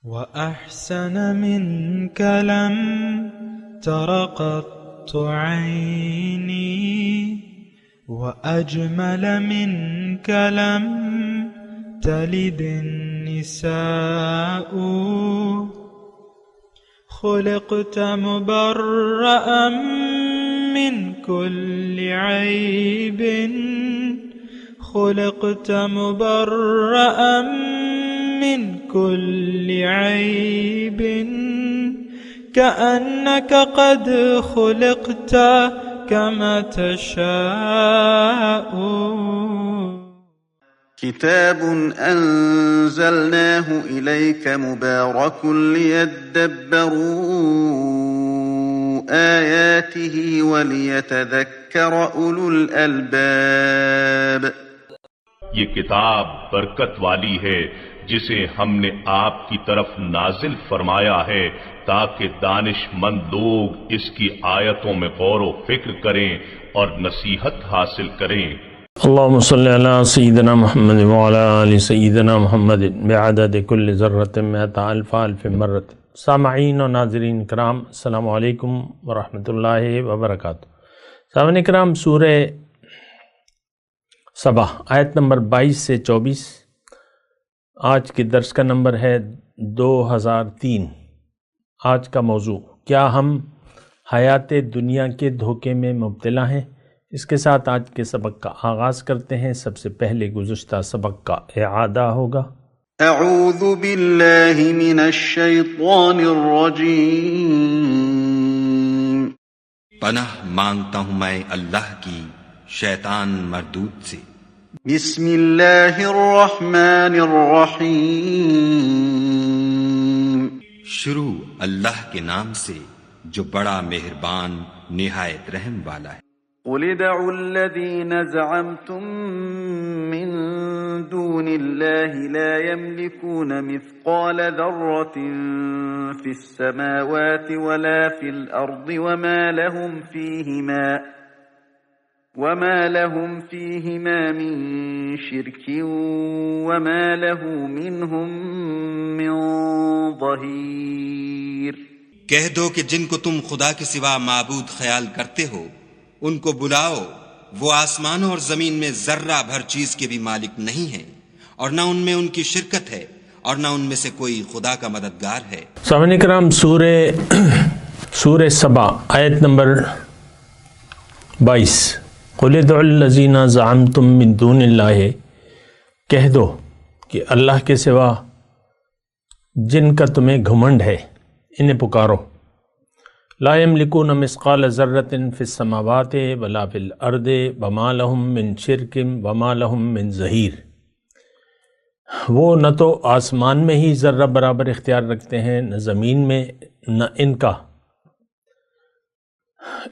وأحسن منك لم تر قط عيني وأجمل منك لم تلد النساء خلقت مبرأ من كل عيب خلقت مبرأ من كل عيب كأنك قد خلقت كما تشاء. كتاب أنزلناه إليك مبارك ليدبروا آياته وليتذكر أولو الألباب. یہ کتاب برکت والی ہے جسے ہم نے آپ کی طرف نازل فرمایا ہے تاکہ دانش مند لوگ اس کی آیتوں میں غور و فکر کریں اور نصیحت حاصل کریں. اللهم صل على سيدنا محمد وعلى آل سيدنا محمد بعدد كل ذرة مئة ألف ألف مرة. سامعین و ناظرین کرام، السلام علیکم ورحمۃ اللہ وبرکاتہ. سامعین کرام، سورہ سبا آیت نمبر 22 سے 24. آج کے درس کا نمبر ہے 2003. آج کا موضوع: کیا ہم حیات دنیا کے دھوکے میں مبتلا ہیں؟ اس کے ساتھ آج کے سبق کا آغاز کرتے ہیں. سب سے پہلے گزشتہ سبق کا اعادہ ہوگا. اعوذ باللہ من الشیطان الرجیم. پناہ مانگتا ہوں میں اللہ کی شیطان مردود سے. بسم اللہ الرحمن الرحیم. شروع اللہ کے نام سے جو بڑا مہربان نہایت رحم والا ہے. قل ادعوا الذين زعمتم من دون الله لا يملكون مثقال ذرة في السماوات ولا في الأرض وما لهم فيهما من شرك وما له منهم من ظهير. کہہ دو کہ جن کو تم خدا کے سوا معبود خیال کرتے ہو ان کو بلاؤ، وہ آسمانوں اور زمین میں ذرہ بھر چیز کے بھی مالک نہیں ہیں، اور نہ ان میں ان کی شرکت ہے اور نہ ان میں سے کوئی خدا کا مددگار ہے. سامعین کرام، سورہ سبا آیت نمبر 22. قل ادعوا الذین زعمتم من دون اللہ. کہہ دو کہ اللہ کے سوا جن کا تمہیں گھمنڈ ہے انہیں پکارو. لا یملکون مثقال ذرۃ فی السماوات ولا فی الارض وما لهم من شرک وما لهم من ظہیر. وہ نہ تو آسمان میں ہی ذرہ برابر اختیار رکھتے ہیں، نہ زمین میں، نہ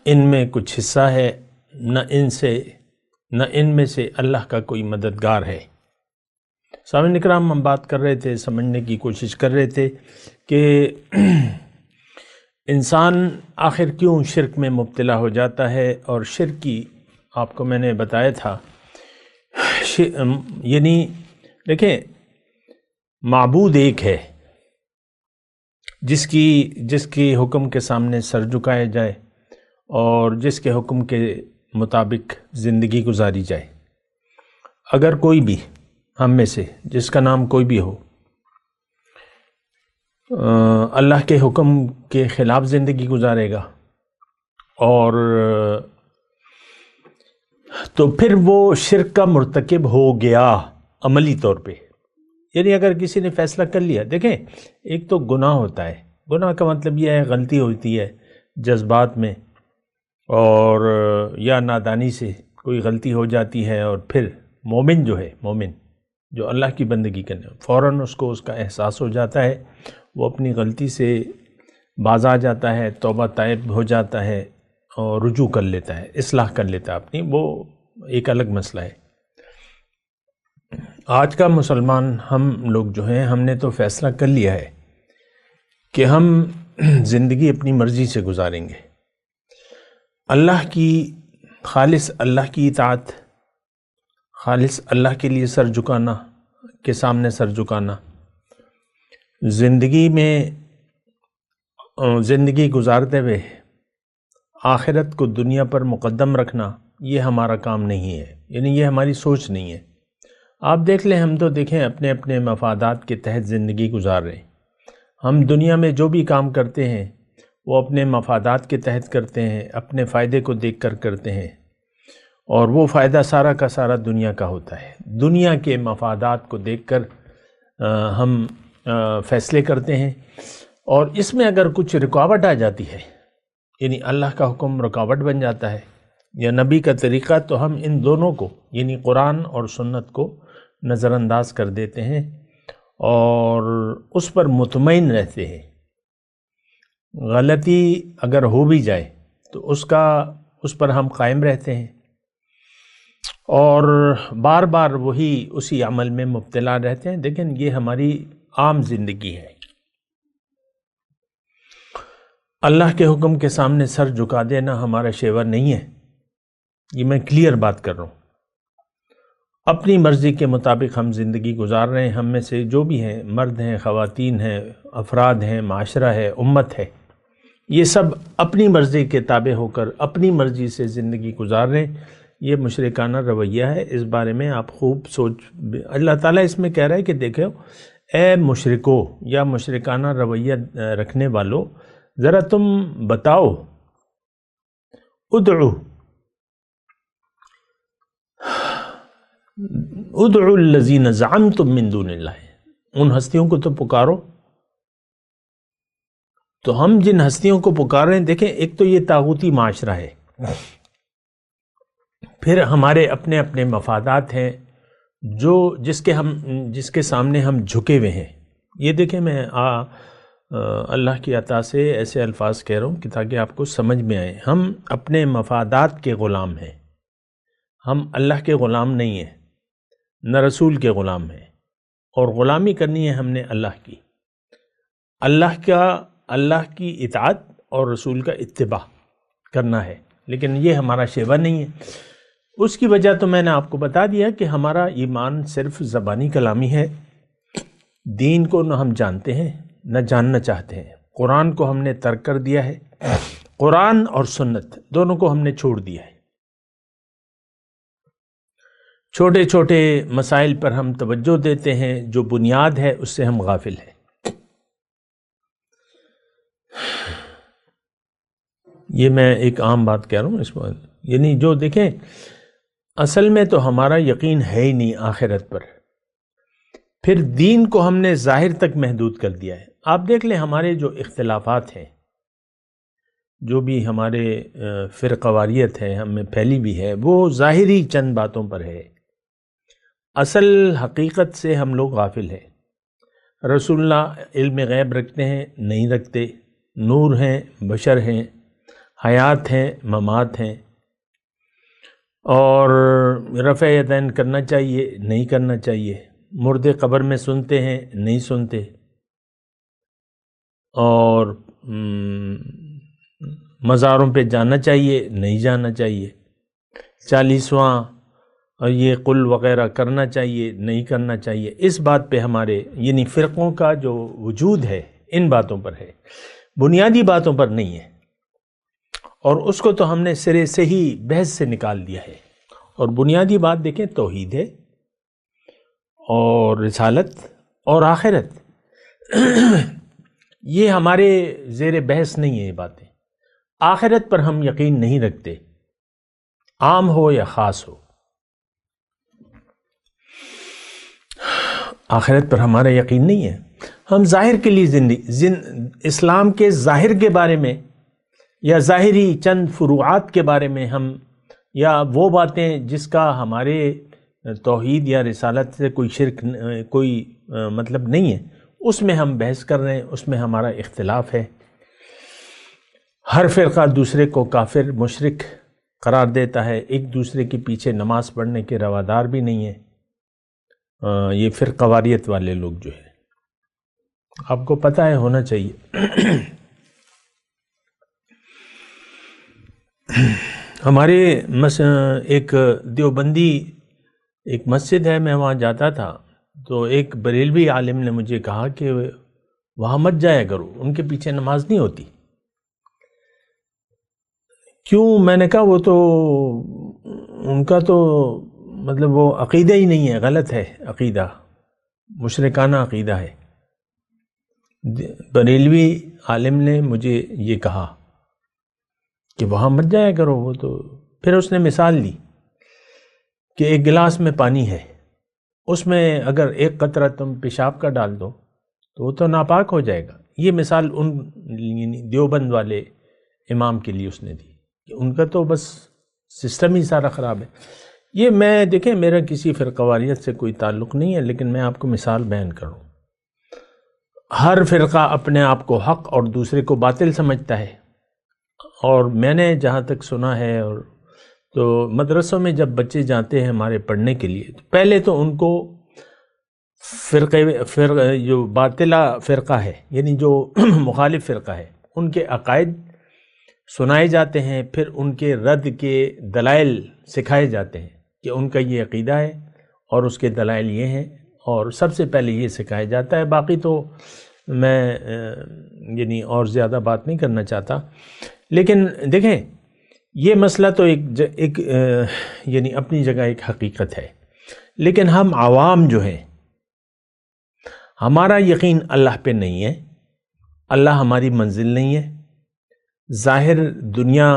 ان میں کچھ حصہ ہے، نہ ان میں سے اللہ کا کوئی مددگار ہے. سامعین اکرام، ہم بات کر رہے تھے، سمجھنے کی کوشش کر رہے تھے کہ انسان آخر کیوں شرک میں مبتلا ہو جاتا ہے. اور شرک کی آپ کو میں نے بتایا تھا، یعنی دیکھیں، معبود ایک ہے جس کی حکم کے سامنے سر جھکایا جائے اور جس کے حکم کے مطابق زندگی گزاری جائے. اگر کوئی بھی ہم میں سے جس کا نام کوئی بھی ہو اللہ کے حکم کے خلاف زندگی گزارے گا اور تو پھر وہ شرک کا مرتکب ہو گیا عملی طور پہ. یعنی اگر کسی نے فیصلہ کر لیا، دیکھیں، ایک تو گناہ ہوتا ہے. گناہ کا مطلب یہ ہے غلطی ہوتی ہے جذبات میں اور یا نادانی سے کوئی غلطی ہو جاتی ہے، اور پھر مومن جو اللہ کی بندگی کرنے فوراً اس کو اس کا احساس ہو جاتا ہے، وہ اپنی غلطی سے باز آ جاتا ہے، توبہ طائب ہو جاتا ہے اور رجوع کر لیتا ہے، اصلاح کر لیتا ہے اپنی. وہ ایک الگ مسئلہ ہے. آج کا مسلمان ہم لوگ جو ہیں، ہم نے تو فیصلہ کر لیا ہے کہ ہم زندگی اپنی مرضی سے گزاریں گے. خالص اللہ کی اطاعت، خالص اللہ کے لیے سر جھکانا، کے سامنے سر جھکانا، زندگی میں زندگی گزارتے ہوئے آخرت کو دنیا پر مقدم رکھنا یہ ہمارا کام نہیں ہے، یعنی یہ ہماری سوچ نہیں ہے۔ آپ دیکھ لیں، ہم تو دیکھیں اپنے اپنے مفادات کے تحت زندگی گزار رہے ہیں۔ ہم دنیا میں جو بھی کام کرتے ہیں وہ اپنے مفادات کے تحت کرتے ہیں، اپنے فائدے کو دیکھ کر کرتے ہیں، اور وہ فائدہ سارا کا سارا دنیا کا ہوتا ہے۔ دنیا کے مفادات کو دیکھ کر ہم فیصلے کرتے ہیں، اور اس میں اگر کچھ رکاوٹ آ جاتی ہے، یعنی اللہ کا حکم رکاوٹ بن جاتا ہے یا نبی کا طریقہ، تو ہم ان دونوں کو یعنی قرآن اور سنت کو نظر انداز کر دیتے ہیں اور اس پر مطمئن رہتے ہیں۔ غلطی اگر ہو بھی جائے تو اس پر ہم قائم رہتے ہیں اور بار بار وہی اسی عمل میں مبتلا رہتے ہیں۔ لیکن یہ ہماری عام زندگی ہے۔ اللہ کے حکم کے سامنے سر جھکا دینا ہمارا شیوا نہیں ہے، یہ میں کلیئر بات کر رہا ہوں۔ اپنی مرضی کے مطابق ہم زندگی گزار رہے ہیں۔ ہم میں سے جو بھی ہیں، مرد ہیں، خواتین ہیں، افراد ہیں، معاشرہ ہے، امت ہے، یہ سب اپنی مرضی کے تابع ہو کر اپنی مرضی سے زندگی گزار رہے ہیں۔ یہ مشرکانہ رویہ ہے، اس بارے میں آپ خوب سوچ۔ اللہ تعالیٰ اس میں کہہ رہا ہے کہ دیکھو اے مشرکو یا مشرکانہ رویہ رکھنے والو، ذرا تم بتاؤ، ادعو الذین زعمتم من دون اللہ، ان ہستیوں کو تو پکارو۔ تو ہم جن ہستیوں کو پکار رہے ہیں، دیکھیں ایک تو یہ طاغوتی معاشرہ ہے، پھر ہمارے اپنے اپنے مفادات ہیں جس کے سامنے ہم جھکے ہوئے ہیں۔ یہ دیکھیں، میں اللہ کی عطا سے ایسے الفاظ کہہ رہا ہوں کہ تاکہ آپ کو سمجھ میں آئے۔ ہم اپنے مفادات کے غلام ہیں، ہم اللہ کے غلام نہیں ہیں، نہ رسول کے غلام ہیں، اور غلامی کرنی ہے ہم نے اللہ کی، اللہ کی اطاعت اور رسول کا اتباع کرنا ہے، لیکن یہ ہمارا شیوا نہیں ہے۔ اس کی وجہ تو میں نے آپ کو بتا دیا کہ ہمارا ایمان صرف زبانی کلامی ہے، دین کو نہ ہم جانتے ہیں نہ جاننا چاہتے ہیں۔ قرآن کو ہم نے ترک کر دیا ہے، قرآن اور سنت دونوں کو ہم نے چھوڑ دیا ہے۔ چھوٹے چھوٹے مسائل پر ہم توجہ دیتے ہیں، جو بنیاد ہے اس سے ہم غافل ہیں۔ یہ میں ایک عام بات کہہ رہا ہوں اس پر، یعنی جو دیکھیں اصل میں تو ہمارا یقین ہے ہی نہیں آخرت پر، پھر دین کو ہم نے ظاہر تک محدود کر دیا ہے۔ آپ دیکھ لیں ہمارے جو اختلافات ہیں، جو بھی ہمارے فرقواریت ہے ہم میں پھیلی بھی ہے، وہ ظاہری چند باتوں پر ہے، اصل حقیقت سے ہم لوگ غافل ہیں۔ رسول اللہ علم غیب رکھتے ہیں؟ نہیں رکھتے۔ نور ہیں، بشر ہیں، حیات ہیں، ممات ہیں، اور رفع یدین کرنا چاہیے؟ نہیں کرنا چاہیے۔ مردے قبر میں سنتے ہیں؟ نہیں سنتے۔ اور مزاروں پہ جانا چاہیے؟ نہیں جانا چاہیے۔ 40واں اور یہ قل وغیرہ کرنا چاہیے؟ نہیں کرنا چاہیے۔ اس بات پہ ہمارے یعنی فرقوں کا جو وجود ہے ان باتوں پر ہے، بنیادی باتوں پر نہیں ہے، اور اس کو تو ہم نے سرے سے ہی بحث سے نکال دیا ہے۔ اور بنیادی بات دیکھیں توحید ہے، اور رسالت اور آخرت، یہ ہمارے زیر بحث نہیں ہے۔ یہ باتیں آخرت پر ہم یقین نہیں رکھتے، عام ہو یا خاص ہو، آخرت پر ہمارا یقین نہیں ہے۔ ہم ظاہر کے لیے اسلام کے ظاہر کے بارے میں یا ظاہری چند فروعات کے بارے میں ہم، یا وہ باتیں جس کا ہمارے توحید یا رسالت سے کوئی شرک کوئی مطلب نہیں ہے، اس میں ہم بحث کر رہے ہیں، اس میں ہمارا اختلاف ہے۔ ہر فرقہ دوسرے کو کافر مشرک قرار دیتا ہے، ایک دوسرے کے پیچھے نماز پڑھنے کے روادار بھی نہیں ہے۔ یہ فرقواریت والے لوگ جو ہے، آپ کو پتہ ہے، ہونا چاہیے۔ ہمارے ایک دیوبندی ایک مسجد ہے، میں وہاں جاتا تھا، تو ایک بریلوی عالم نے مجھے کہا کہ وہاں مت جایا کرو، ان کے پیچھے نماز نہیں ہوتی۔ کیوں؟ میں نے کہا وہ تو ان کا تو مطلب وہ عقیدہ ہی نہیں ہے، غلط ہے عقیدہ، مشرکانہ عقیدہ ہے۔ بریلوی عالم نے مجھے یہ کہا کہ وہاں مت جایا کرو، وہ تو پھر اس نے مثال دی کہ ایک گلاس میں پانی ہے، اس میں اگر ایک قطرہ تم پیشاب کا ڈال دو تو وہ تو ناپاک ہو جائے گا۔ یہ مثال ان دیوبند والے امام کے لیے اس نے دی کہ ان کا تو بس سسٹم ہی سارا خراب ہے۔ یہ میں دیکھیں میرا کسی فرقواریت سے کوئی تعلق نہیں ہے، لیکن میں آپ کو مثال بیان کروں۔ ہر فرقہ اپنے آپ کو حق اور دوسرے کو باطل سمجھتا ہے، اور میں نے جہاں تک سنا ہے، اور تو مدرسوں میں جب بچے جاتے ہیں ہمارے پڑھنے کے لیے تو پہلے تو ان کو فرقہ جو باطلہ فرقہ ہے، یعنی جو مخالف فرقہ ہے، ان کے عقائد سنائے جاتے ہیں، پھر ان کے رد کے دلائل سکھائے جاتے ہیں کہ ان کا یہ عقیدہ ہے اور اس کے دلائل یہ ہیں، اور سب سے پہلے یہ سکھایا جاتا ہے۔ باقی تو میں یعنی اور زیادہ بات نہیں کرنا چاہتا، لیکن دیکھیں یہ مسئلہ تو ایک یعنی اپنی جگہ ایک حقیقت ہے، لیکن ہم عوام جو ہیں ہمارا یقین اللہ پہ نہیں ہے، اللہ ہماری منزل نہیں ہے، ظاہر دنیا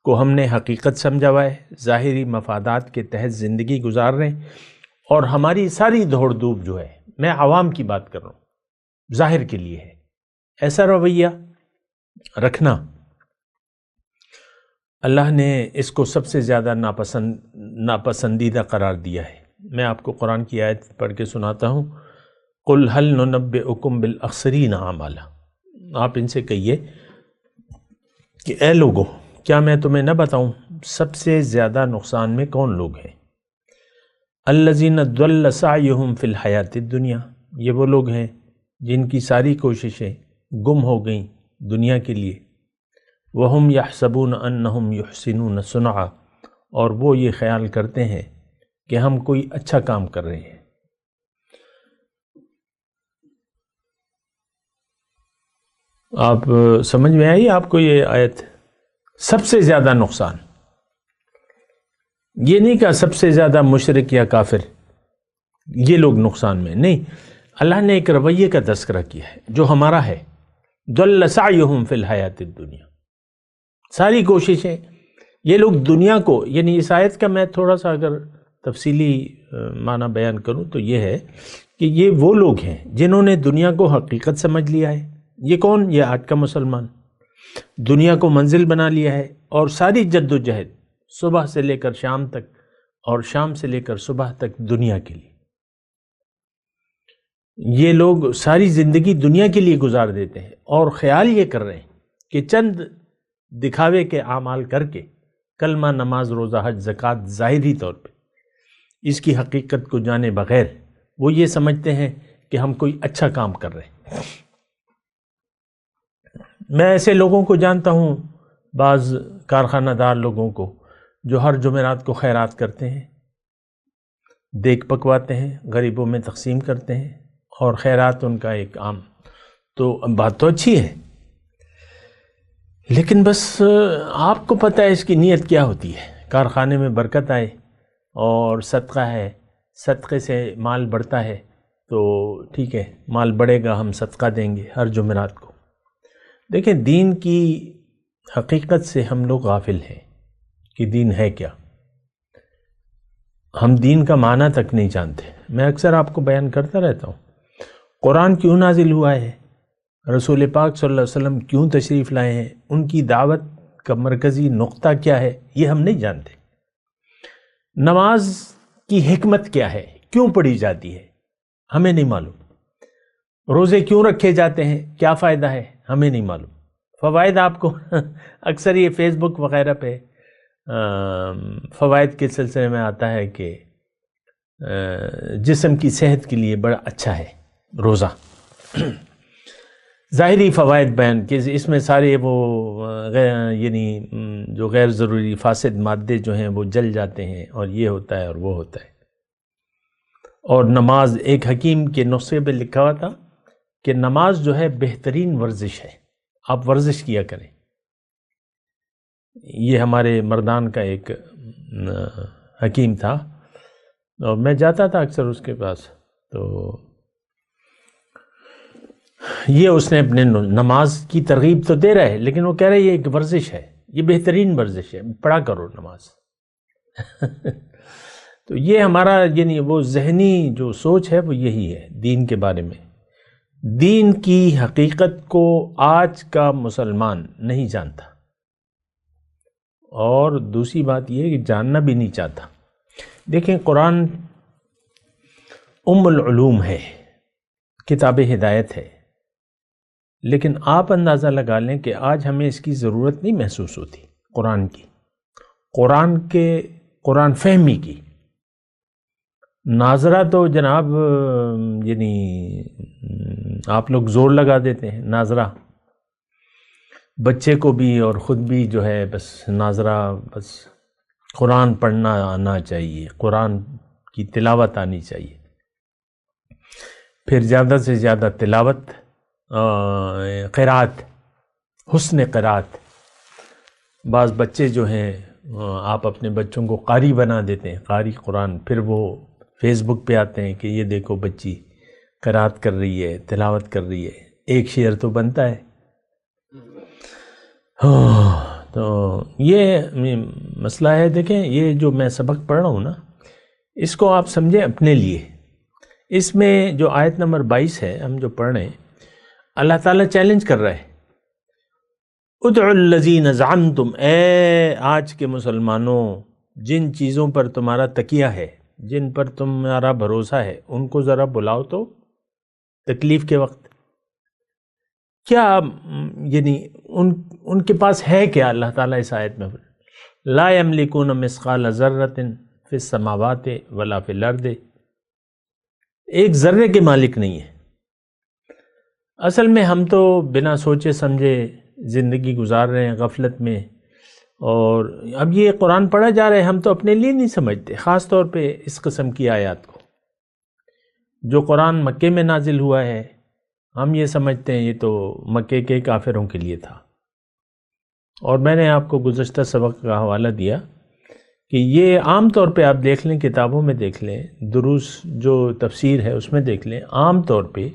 کو ہم نے حقیقت سمجھا ہوا ہے، ظاہری مفادات کے تحت زندگی گزار رہے ہیں، اور ہماری ساری دوڑ دھوپ جو ہے، میں عوام کی بات کر رہا ہوں، ظاہر کے لیے ہے۔ ایسا رویہ رکھنا اللہ نے اس کو سب سے زیادہ ناپسندیدہ قرار دیا ہے۔ میں آپ کو قرآن کی آیت پڑھ کے سناتا ہوں، قُلْ هَلْ نُنَبِّئُكُمْ بِالْأَخْسَرِينَ أَعْمَالًا، آپ ان سے کہیے کہ اے لوگو کیا میں تمہیں نہ بتاؤں سب سے زیادہ نقصان میں کون لوگ ہیں؟ الَّذِينَ ضَلَّ سَعْيُهُمْ فِي الْحَيَاةِ الدُّنْيَا، یہ وہ لوگ ہیں جن کی ساری کوششیں گم ہو گئیں دنیا کے لیے، وَهُمْ يَحْسَبُونَ أَنَّهُمْ يُحْسِنُونَ صُنْعًا، اور وہ یہ خیال کرتے ہیں کہ ہم کوئی اچھا کام کر رہے ہیں۔ آپ سمجھ میں آئی آپ کو یہ آیت؟ سب سے زیادہ نقصان، یہ نہیں کہا سب سے زیادہ مشرک یا کافر، یہ لوگ نقصان میں نہیں، اللہ نے ایک رویے کا تذکرہ کیا ہے جو ہمارا ہے، ضل سعیہم فی الحیات الدنیا، ساری کوششیں یہ لوگ دنیا کو، یعنی اس آیت کا میں تھوڑا سا اگر تفصیلی معنی بیان کروں تو یہ ہے کہ یہ وہ لوگ ہیں جنہوں نے دنیا کو حقیقت سمجھ لیا ہے۔ یہ کون؟ یہ آج کا مسلمان، دنیا کو منزل بنا لیا ہے، اور ساری جد و جہد صبح سے لے کر شام تک اور شام سے لے کر صبح تک دنیا کے لیے، یہ لوگ ساری زندگی دنیا کے لیے گزار دیتے ہیں، اور خیال یہ کر رہے ہیں کہ چند دکھاوے کے اعمال کر کے کلمہ، نماز، روزہ، حج، زکوٰۃ ظاہری طور پہ اس کی حقیقت کو جانے بغیر وہ یہ سمجھتے ہیں کہ ہم کوئی اچھا کام کر رہے ہیں۔ میں ایسے لوگوں کو جانتا ہوں، بعض کارخانہ دار لوگوں کو، جو ہر جمعرات کو خیرات کرتے ہیں، دیگ پکواتے ہیں، غریبوں میں تقسیم کرتے ہیں، اور خیرات ان کا ایک عام، تو بات تو اچھی ہے، لیکن بس آپ کو پتہ ہے اس کی نیت کیا ہوتی ہے۔ کارخانے میں برکت آئے اور صدقہ ہے، صدقے سے مال بڑھتا ہے تو ٹھیک ہے، مال بڑھے گا، ہم صدقہ دیں گے ہر جمعرات کو۔ دیکھیں دین کی حقیقت سے ہم لوگ غافل ہیں کہ دین ہے کیا، ہم دین کا معنی تک نہیں جانتے۔ میں اکثر آپ کو بیان کرتا رہتا ہوں، قرآن کیوں نازل ہوا ہے، رسول پاک صلی اللہ علیہ وسلم کیوں تشریف لائے ہیں، ان کی دعوت کا مرکزی نقطہ کیا ہے، یہ ہم نہیں جانتے۔ نماز کی حکمت کیا ہے، کیوں پڑھی جاتی ہے، ہمیں نہیں معلوم۔ روزے کیوں رکھے جاتے ہیں، کیا فائدہ ہے، ہمیں نہیں معلوم۔ فوائد آپ کو اکثر یہ فیس بک وغیرہ پہ فوائد کے سلسلے میں آتا ہے کہ جسم کی صحت کے لیے بڑا اچھا ہے روزہ، ظاہری فوائد بیان کہ اس میں سارے وہ یعنی جو غیر ضروری فاسد مادے جو ہیں وہ جل جاتے ہیں، اور یہ ہوتا ہے اور وہ ہوتا ہے۔ اور نماز ایک حکیم کے نسخے پہ لکھا ہوا تھا کہ نماز جو ہے بہترین ورزش ہے، آپ ورزش کیا کریں۔ یہ ہمارے مردان کا ایک حکیم تھا اور میں جاتا تھا اکثر اس کے پاس، تو یہ اس نے اپنے نماز کی ترغیب تو دے رہا ہے، لیکن وہ کہہ رہے یہ ایک ورزش ہے، یہ بہترین ورزش ہے، پڑھا کرو نماز۔ تو یہ ہمارا یعنی وہ ذہنی جو سوچ ہے وہ یہی ہے دین کے بارے میں۔ دین کی حقیقت کو آج کا مسلمان نہیں جانتا، اور دوسری بات یہ کہ جاننا بھی نہیں چاہتا۔ دیکھیں قرآن ام العلوم ہے، کتاب ہدایت ہے، لیکن آپ اندازہ لگا لیں کہ آج ہمیں اس کی ضرورت نہیں محسوس ہوتی قرآن کی، قرآن فہمی کی۔ ناظرہ تو جناب یعنی آپ لوگ زور لگا دیتے ہیں، ناظرہ بچے کو بھی اور خود بھی جو ہے بس ناظرہ، بس قرآن پڑھنا آنا چاہیے، قرآن کی تلاوت آنی چاہیے، پھر زیادہ سے زیادہ تلاوت، قرات، حسن قرات۔ بعض بچے جو ہیں آپ اپنے بچوں کو قاری بنا دیتے ہیں، قاری قرآن، پھر وہ فیس بک پہ آتے ہیں کہ یہ دیکھو بچی قرات کر رہی ہے، تلاوت کر رہی ہے، ایک شعر تو بنتا ہے۔ تو یہ مسئلہ ہے۔ دیکھیں یہ جو میں سبق پڑھ رہا ہوں نا، اس کو آپ سمجھیں اپنے لیے۔ اس میں جو آیت نمبر 22 ہے ہم جو پڑھ رہے ہیں، اللہ تعالیٰ چیلنج کر رہا ہے، ادعوا الذین زعمتم، اے آج کے مسلمانوں جن چیزوں پر تمہارا تکیہ ہے، جن پر تمہارا بھروسہ ہے، ان کو ذرا بلاؤ تو تکلیف کے وقت۔ کیا یعنی ان کے پاس ہے کیا؟ اللہ تعالیٰ اس آیت میں لا یملکون مثقال ذرۃ فی السماوات ولا فی الارض، ایک ذرے کے مالک نہیں ہے۔ اصل میں ہم تو بنا سوچے سمجھے زندگی گزار رہے ہیں غفلت میں، اور اب یہ قرآن پڑھا جا رہا ہے، ہم تو اپنے لیے نہیں سمجھتے، خاص طور پہ اس قسم کی آیات کو۔ جو قرآن مکے میں نازل ہوا ہے ہم یہ سمجھتے ہیں یہ تو مکے کے کافروں کے لیے تھا، اور میں نے آپ کو گزشتہ سبق کا حوالہ دیا کہ یہ عام طور پہ آپ دیکھ لیں، کتابوں میں دیکھ لیں، دروس جو تفسیر ہے اس میں دیکھ لیں، عام طور پہ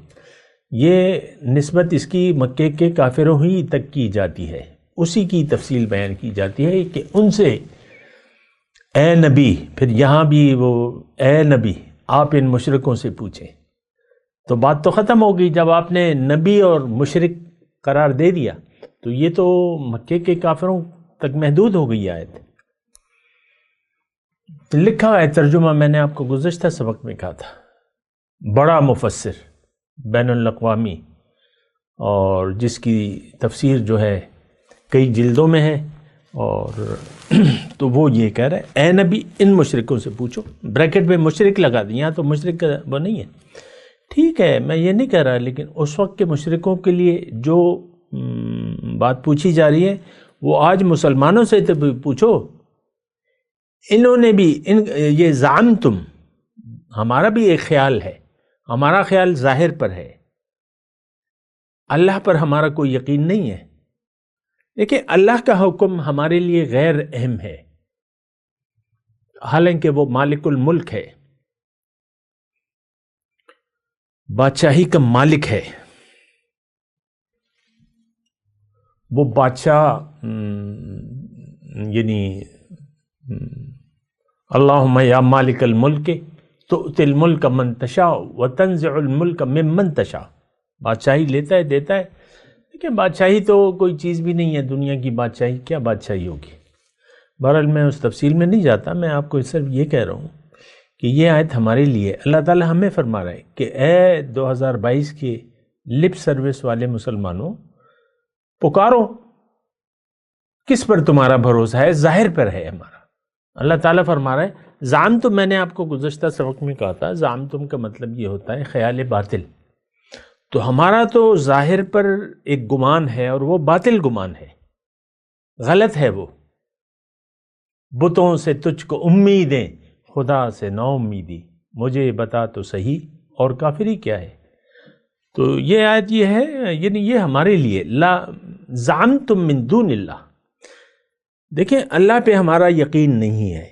یہ نسبت اس کی مکے کے کافروں ہی تک کی جاتی ہے، اسی کی تفصیل بیان کی جاتی ہے کہ ان سے اے نبی، پھر یہاں بھی وہ اے نبی آپ ان مشرکوں سے پوچھیں۔ تو بات تو ختم ہو گئی جب آپ نے نبی اور مشرک قرار دے دیا، تو یہ تو مکے کے کافروں تک محدود ہو گئی آیت۔ لکھا ہے ترجمہ، میں نے آپ کو گزشتہ سبق میں کہا تھا، بڑا مفسر بین الاقوامی، اور جس کی تفسیر جو ہے کئی جلدوں میں ہے، اور تو وہ یہ کہہ رہا ہے اے نبی ان مشرکوں سے پوچھو، بریکٹ میں مشرک لگا دیں، یہاں تو مشرک کا وہ نہیں ہے، ٹھیک ہے میں یہ نہیں کہہ رہا، لیکن اس وقت کے مشرکوں کے لیے جو بات پوچھی جا رہی ہے وہ آج مسلمانوں سے تو پوچھو۔ انہوں نے بھی یہ زعمتم، ہمارا بھی ایک خیال ہے، ہمارا خیال ظاہر پر ہے، اللہ پر ہمارا کوئی یقین نہیں ہے۔ دیکھیں اللہ کا حکم ہمارے لیے غیر اہم ہے، حالانکہ وہ مالک الملک ہے، بادشاہی کا مالک ہے، وہ بادشاہ یعنی اللہم یا مالک الملک تؤتی الملک من تشاء وتنزع الملک ممن تشاء، بادشاہی لیتا ہے دیتا ہے۔ دیکھیں بادشاہی تو کوئی چیز بھی نہیں ہے، دنیا کی بادشاہی کیا بادشاہی ہوگی۔ بہرحال میں اس تفصیل میں نہیں جاتا، میں آپ کو صرف یہ کہہ رہا ہوں کہ یہ آیت ہمارے لیے اللہ تعالیٰ ہمیں فرما رہا ہے کہ اے 2022 کے لپ سروس والے مسلمانوں، پکارو، کس پر تمہارا بھروسہ ہے؟ ظاہر پر ہے ہمارا۔ اللہ تعالیٰ فرما رہا ہے زعمتم، میں نے آپ کو گزشتہ سبق میں کہا تھا زعمتم کا مطلب یہ ہوتا ہے خیال باطل، تو ہمارا تو ظاہر پر ایک گمان ہے اور وہ باطل گمان ہے، غلط ہے، وہ بتوں سے تجھ کو امیدیں، خدا سے نا امیدی، مجھے بتا تو صحیح اور کافری کیا ہے۔ تو یہ آیت یہ ہے، یعنی یہ ہمارے لیے لا زعمتم من دون اللہ. دیکھیں اللہ پہ ہمارا یقین نہیں ہے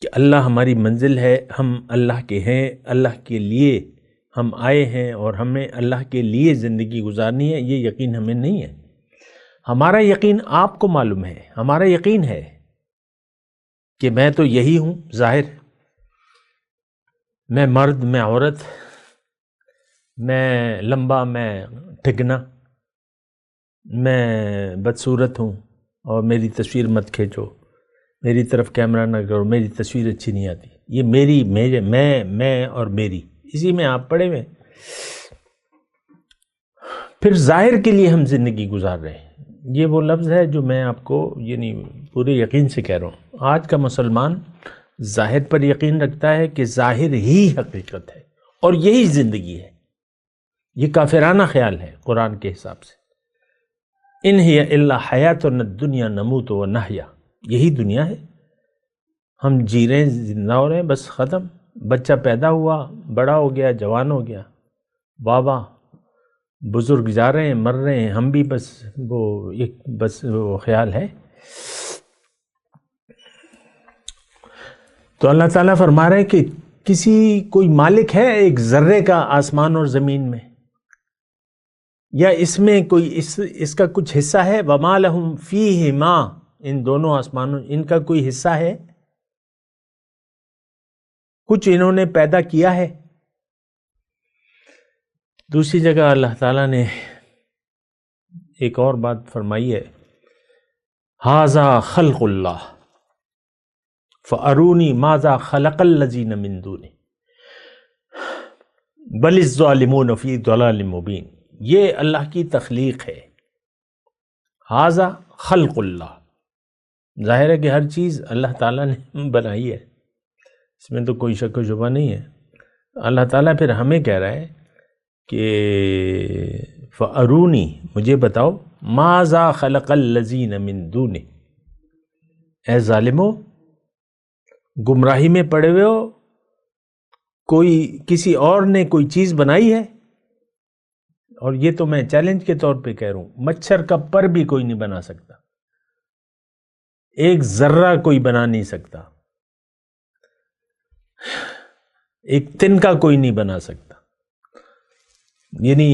کہ اللہ ہماری منزل ہے، ہم اللہ کے ہیں، اللہ کے لیے ہم آئے ہیں اور ہمیں اللہ کے لیے زندگی گزارنی ہے، یہ یقین ہمیں نہیں ہے. ہمارا یقین آپ کو معلوم ہے. ہمارا یقین ہے کہ میں تو یہی ہوں ظاہر، میں مرد، میں عورت، میں لمبا، میں ٹھگنا، میں بدصورت ہوں اور میری تصویر مت کھینچو، میری طرف کیمرہ نہ کرو، میری تصویر اچھی نہیں آتی. یہ میری، میرے، میں اور میری، اسی میں آپ پڑے ہوئے. پھر ظاہر کے لیے ہم زندگی گزار رہے ہیں. یہ وہ لفظ ہے جو میں آپ کو یعنی پورے یقین سے کہہ رہا ہوں. آج کا مسلمان ظاہر پر یقین رکھتا ہے کہ ظاہر ہی حقیقت ہے اور یہی زندگی ہے. یہ کافرانہ خیال ہے قرآن کے حساب سے. ان ہی الا حیاتنا الدنیا نموت و نحیا، یہی دنیا ہے، ہم جی رہے ہیں، زندہ ہو رہے ہیں، بس ختم. بچہ پیدا ہوا، بڑا ہو گیا، جوان ہو گیا، واہ واہ، بزرگ جا رہے ہیں، مر رہے ہیں، ہم بھی بس وہ خیال ہے. تو اللہ تعالیٰ فرما رہے ہیں کہ کوئی مالک ہے ایک ذرے کا آسمان اور زمین میں، یا اس میں کوئی اس کا کچھ حصہ ہے؟ وما لہم فیہما، ان دونوں آسمانوں، ان کا کوئی حصہ ہے؟ کچھ انہوں نے پیدا کیا ہے؟ دوسری جگہ اللہ تعالیٰ نے ایک اور بات فرمائی ہے، ھذا خلق اللہ فارونی ماذا خلق الذین من دونہ بل الظالمون فی ضلال مبین. یہ اللہ کی تخلیق ہے. ھذا خلق اللہ، ظاہر ہے کہ ہر چیز اللہ تعالیٰ نے بنائی ہے، اس میں تو کوئی شک و شبہ نہیں ہے. اللہ تعالیٰ پھر ہمیں کہہ رہا ہے کہ فارونی، مجھے بتاؤ، ماذا خلق الذین من دونہ. اے ظالمو، گمراہی میں پڑے ہوئے ہو، کسی اور نے کوئی چیز بنائی ہے؟ اور یہ تو میں چیلنج کے طور پہ کہہ رہا ہوں، مچھر کا پر بھی کوئی نہیں بنا سکتا، ایک ذرہ کوئی بنا نہیں سکتا، ایک تنکا کوئی نہیں بنا سکتا. یعنی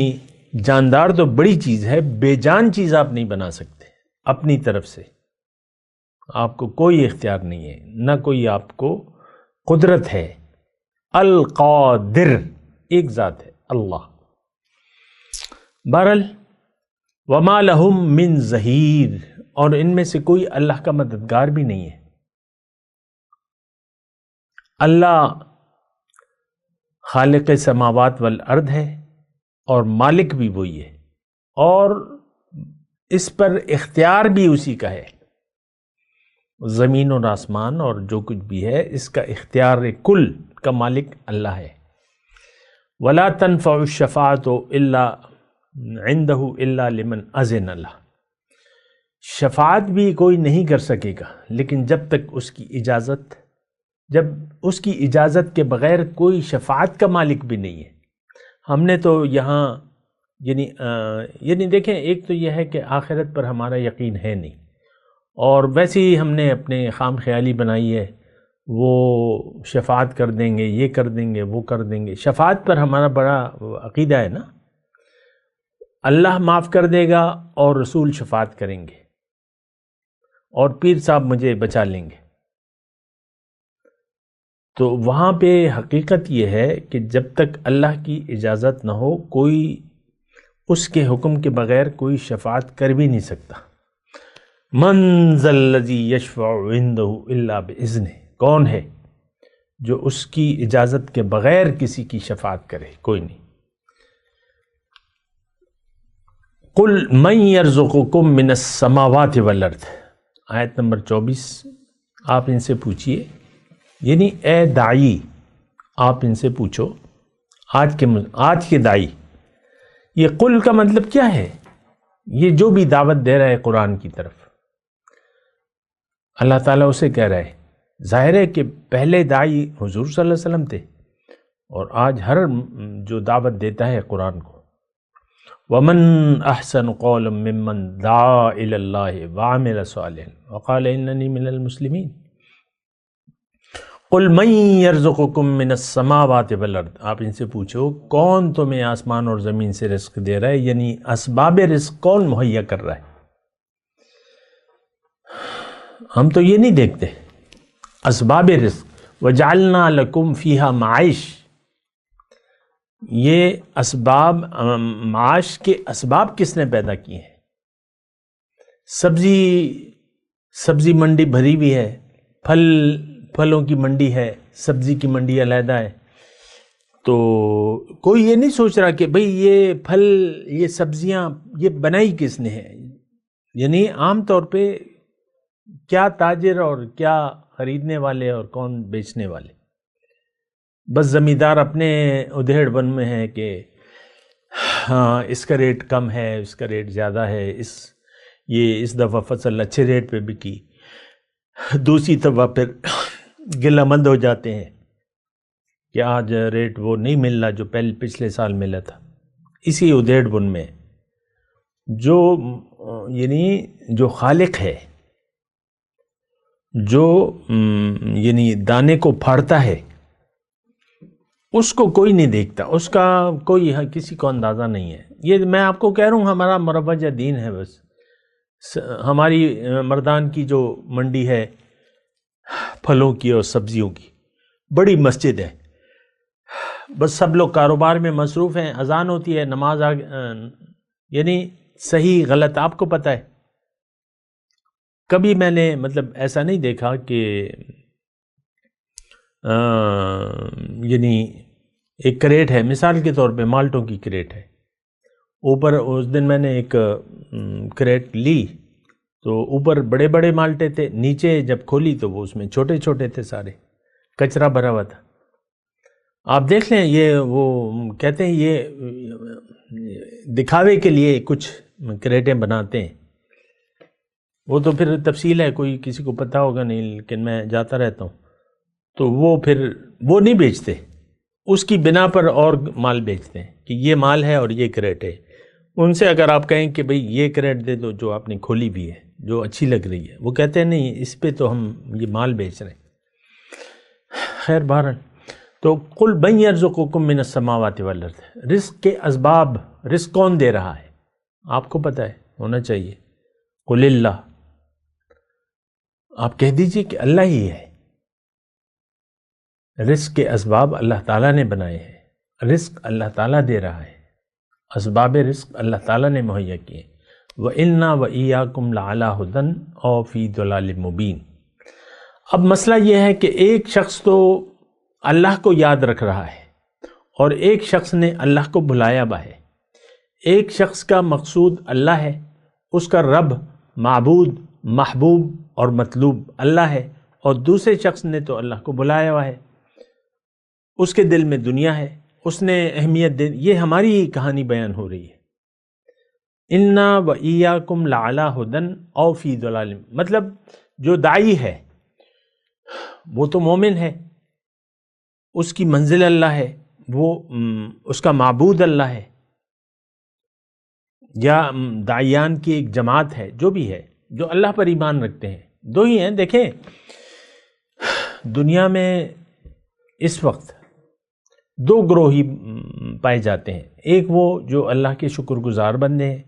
جاندار تو بڑی چیز ہے، بے جان چیز آپ نہیں بنا سکتے اپنی طرف سے. آپ کو کوئی اختیار نہیں ہے، نہ کوئی آپ کو قدرت ہے. القادر ایک ذات ہے اللہ. بہرحال وما لہم من ظہیر، اور ان میں سے کوئی اللہ کا مددگار بھی نہیں ہے. اللہ خالق سماوات والارض ہے اور مالک بھی وہی ہے، اور اس پر اختیار بھی اسی کا ہے. زمین اور آسمان اور جو کچھ بھی ہے، اس کا اختیار کل کا مالک اللہ ہے. ولا تنفع الشفاعۃ الا عنده الا لمن اذن له، شفاعت بھی کوئی نہیں کر سکے گا لیکن جب تک اس کی اجازت کے بغیر کوئی شفاعت کا مالک بھی نہیں ہے. ہم نے تو یہاں یعنی دیکھیں، ایک تو یہ ہے کہ آخرت پر ہمارا یقین ہے نہیں، اور ویسے ہی ہم نے اپنے خام خیالی بنائی ہے، وہ شفاعت کر دیں گے، یہ کر دیں گے، وہ کر دیں گے. شفاعت پر ہمارا بڑا عقیدہ ہے نا، اللہ معاف کر دے گا اور رسول شفاعت کریں گے اور پیر صاحب مجھے بچا لیں گے. تو وہاں پہ حقیقت یہ ہے کہ جب تک اللہ کی اجازت نہ ہو، کوئی اس کے حکم کے بغیر کوئی شفاعت کر بھی نہیں سکتا. من ذا الذی یشفع عنده الا باذنہ، کون ہے جو اس کی اجازت کے بغیر کسی کی شفاعت کرے؟ کوئی نہیں. قل من یرزقکم من السماوات والارض، آیت نمبر 24. آپ ان سے پوچھئے، یعنی اے داعی آپ ان سے پوچھو، آج کے داعی. یہ قل کا مطلب کیا ہے؟ یہ جو بھی دعوت دے رہا ہے قرآن کی طرف، اللہ تعالیٰ اسے کہہ رہا ہے. ظاہر ہے کہ پہلے داعی حضور صلی اللہ علیہ وسلم تھے، اور آج ہر جو دعوت دیتا ہے قرآن کو، وَمَنْ أَحْسَنُ قَوْلًا مِّمَّنْ دَعَا إِلَى اللَّهِ وَعَمِلَ صَالِحًا وَقَالَ إِنَّنِي مِنَ الْمُسْلِمِينَ قُلْ مَنْ يَرْزُقُكُم مِّنَ السَّمَاوَاتِ وَالْأَرْضِ، آپ ان سے پوچھو کون تمہیں آسمان اور زمین سے رزق دے رہا ہے، یعنی اسباب رزق کون مہیا کر رہا ہے۔ ہم تو یہ نہیں دیکھتے اسباب رزق، وَجَعَلْنَا لَكُمْ فِيهَا مَعَيْشَ، یہ اسباب معاش کے اسباب کس نے پیدا کیے ہیں؟ سبزی منڈی بھری ہوئی ہے، پھلوں کی منڈی ہے، سبزی کی منڈی علیحدہ ہے، تو کوئی یہ نہیں سوچ رہا کہ بھئی یہ پھل، یہ سبزیاں، یہ بنائی کس نے ہے۔ یعنی عام طور پہ کیا تاجر اور کیا خریدنے والے اور کون بیچنے والے، بس زمیندار اپنے ادھیڑ بن میں ہے کہ ہاں اس کا ریٹ کم ہے، اس کا ریٹ زیادہ ہے، اس دفعہ فصل اچھے ریٹ پہ بکی، دوسری دفعہ پھر گلہ مند ہو جاتے ہیں کہ آج ریٹ وہ نہیں مل رہا جو پچھلے سال ملا تھا۔ اسی ادھیڑ بن میں جو خالق ہے، جو یعنی دانے کو پھاڑتا ہے، اس کو کوئی نہیں دیکھتا، اس کا کوئی کسی کو اندازہ نہیں ہے۔ یہ میں آپ کو کہہ رہا ہوں، ہمارا مروجہ دین ہے، بس ہماری مردان کی جو منڈی ہے پھلوں کی اور سبزیوں کی، بڑی مسجد ہے، بس سب لوگ کاروبار میں مصروف ہیں، اذان ہوتی ہے، نماز یعنی صحیح غلط آپ کو پتہ ہے۔ کبھی میں نے ایسا نہیں دیکھا کہ یعنی ایک کریٹ ہے، مثال کے طور پہ مالٹوں کی کریٹ ہے، اوپر اس دن میں نے ایک کریٹ لی تو اوپر بڑے بڑے مالٹے تھے، نیچے جب کھولی تو وہ اس میں چھوٹے چھوٹے تھے، سارے کچرا بھرا ہوا تھا۔ آپ دیکھ لیں، یہ وہ کہتے ہیں یہ دکھاوے کے لیے کچھ کریٹیں بناتے ہیں، وہ تو پھر تفصیل ہے، کوئی کسی کو پتہ ہوگا نہیں، لیکن میں جاتا رہتا ہوں، تو وہ پھر وہ نہیں بیچتے، اس کی بنا پر اور مال بیچتے ہیں کہ یہ مال ہے اور یہ کریٹ ہے۔ ان سے اگر آپ کہیں کہ بھئی یہ کریٹ دے دو جو آپ نے کھولی بھی ہے، جو اچھی لگ رہی ہے، وہ کہتے ہیں نہیں، اس پہ تو ہم یہ مال بیچ رہے ہیں۔ خیر بہرحال، تو قُلْ مَن يَرْزُقُكُم مِّنَ السَّمَاوَاتِ وَالْأَرْضِ، رزق کے اسباب، رزق کون دے رہا ہے آپ کو پتہ ہے، ہونا چاہیے۔ قُلِ اللَّهُ، آپ کہہ دیجئے کہ اللہ ہی ہے۔ رزق کے اسباب اللہ تعالیٰ نے بنائے ہیں، رزق اللہ تعالیٰ دے رہا ہے، اسباب رزق اللہ تعالیٰ نے مہیا کیے۔ وَإِنَّا وَإِيَّاكُمْ لَعَلَىٰ هُدًى أَوْ فِي ضَلَالٍ مُبِينٍ۔ اب مسئلہ یہ ہے کہ ایک شخص تو اللہ کو یاد رکھ رہا ہے اور ایک شخص نے اللہ کو بھلایا ہوا ہے۔ ایک شخص کا مقصود اللہ ہے، اس کا رب، معبود، محبوب اور مطلوب اللہ ہے، اور دوسرے شخص نے تو اللہ کو بھلایا ہوا ہے، اس کے دل میں دنیا ہے، اس نے اہمیت دے۔ یہ ہماری کہانی بیان ہو رہی ہے۔ اِنَّا وَإِيَّاكُمْ لَعَلَىٰ هُدًى أَوْ فِي ضَلَالٍ، مطلب جو داعی ہے وہ تو مومن ہے، اس کی منزل اللہ ہے، وہ اس کا معبود اللہ ہے، یا داعیان کی ایک جماعت ہے، جو بھی ہے، جو اللہ پر ایمان رکھتے ہیں، دو ہی ہیں۔ دیکھیں دنیا میں اس وقت دو گروہ ہی پائے جاتے ہیں، ایک وہ جو اللہ کے شکر گزار بندے ہیں،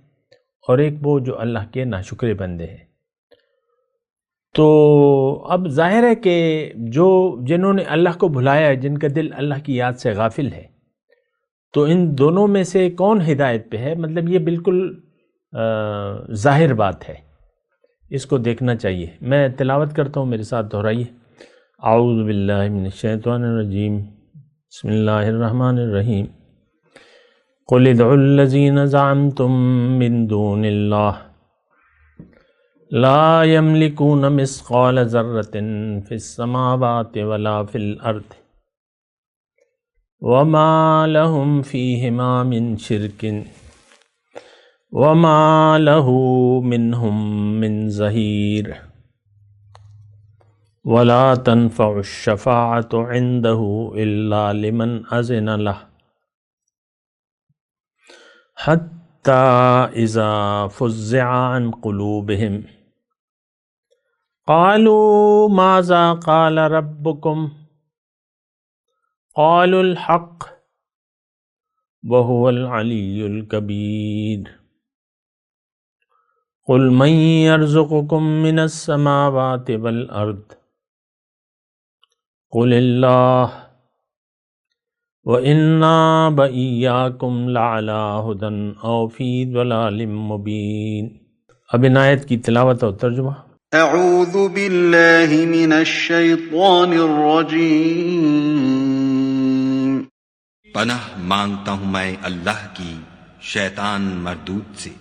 اور ایک وہ جو اللہ کے ناشکرے بندے ہیں۔ تو اب ظاہر ہے کہ جنہوں نے اللہ کو بھلایا ہے، جن کا دل اللہ کی یاد سے غافل ہے، تو ان دونوں میں سے کون ہدایت پہ ہے، مطلب یہ بالکل ظاہر بات ہے، اس کو دیکھنا چاہیے۔ میں تلاوت کرتا ہوں، میرے ساتھ دہرائیے۔ اعوذ باللہ من الشیطان الرجیم، بسم اللہ الرحمن الرحیم۔ قل ادعوا الذین زعمتم من دون اللہ لا یملکون مثقال ذرۃ فی السماوات ولا فی الارض وما لهم فیہما من شرک وما له منہم من ظہیر ولا تنفع الشفاعة عنده إلا لمن أذن له حتى إذا فزع عن قلوبهم قالوا ماذا قال ربكم قالوا الحق وهو العلي الكبير قل من يرزقكم من السماوات والأرض قل اللہ وَإِنَّا بَإِيَّاكُمْ لَعَلَىٰ هُدًى أَوْ فِي ضَلَالٍ مُّبِينٍ۔ اب ان آیت کی تلاوت اور ترجمہ۔ اعوذ باللہ من الشیطان الرجیم۔ پناہ مانگتا ہوں میں اللہ کی شیطان مردود سے۔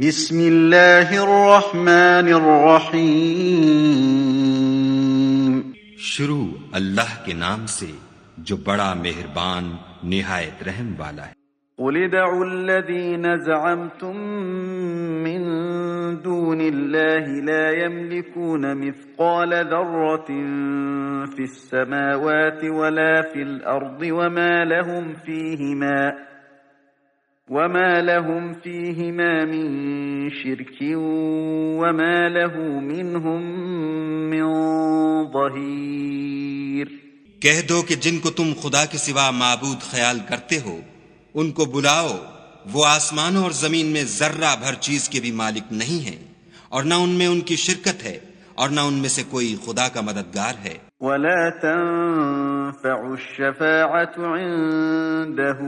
بسم اللہ الرحمن الرحیم۔ شروع اللہ کے نام سے جو بڑا مہربان نہایت رحم والا ہے۔ قل ادعوا الذین زعمتم من دون اللہ لا يملكون مثقال ذرة في السماوات ولا في الأرض وما لهم فيهما من شرك وما له منهم من ظهير۔ کہہ دو کہ جن کو تم خدا کے سوا معبود خیال کرتے ہو ان کو بلاؤ، وہ آسمانوں اور زمین میں ذرہ بھر چیز کے بھی مالک نہیں ہیں، اور نہ ان میں ان کی شرکت ہے، اور نہ ان میں سے کوئی خدا کا مددگار ہے۔ ولا تنفع الشفاعة عنده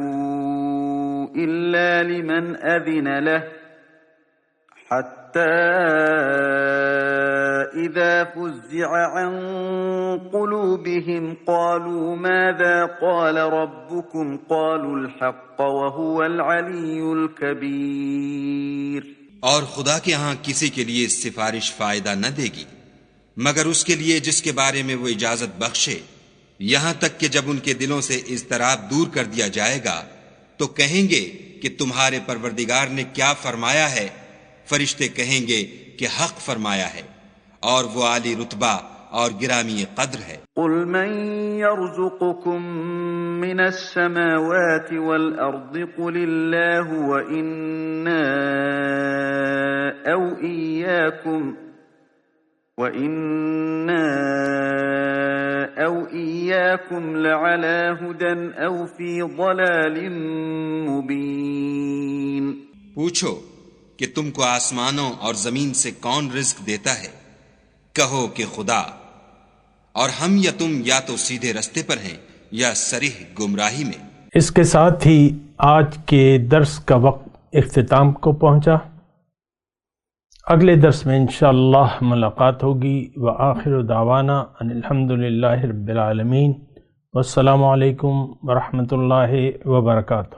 إلا لمن أذن له حتى إذا فزع عن قلوبهم قالوا ماذا قال ربكم قالوا الحق وهو العلي الكبير۔ اور خدا کے ہاں کسی کے لیے سفارش فائدہ نہ دے گی مگر اس کے لیے جس کے بارے میں وہ اجازت بخشے، یہاں تک کہ جب ان کے دلوں سے اضطراب دور کر دیا جائے گا تو کہیں گے کہ تمہارے پروردگار نے کیا فرمایا ہے؟ فرشتے کہیں گے کہ حق فرمایا ہے، اور وہ عالی رتبہ اور گرامی قدر ہے۔ قل من يرزقكم من السماوات والأرض قل الله وإنا أو إياكم لعلى هدى أو في ضلال مبين۔ پوچھو کہ تم کو آسمانوں اور زمین سے کون رزق دیتا ہے؟ کہو کہ خدا، اور ہم یا تم یا تو سیدھے رستے پر ہیں یا صریح گمراہی میں۔ اس کے ساتھ ہی آج کے درس کا وقت اختتام کو پہنچا۔ اگلے درس میں انشاءاللہ ملاقات ہوگی۔ وآخر دعوانا ان الحمدللہ رب العالمین، والسلام علیکم ورحمۃ اللہ وبرکاتہ۔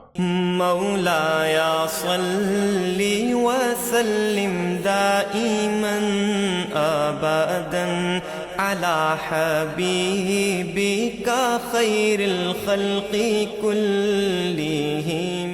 مولاي صل وسلم دائما ابدا على حبيبك خير الخلق كلهم۔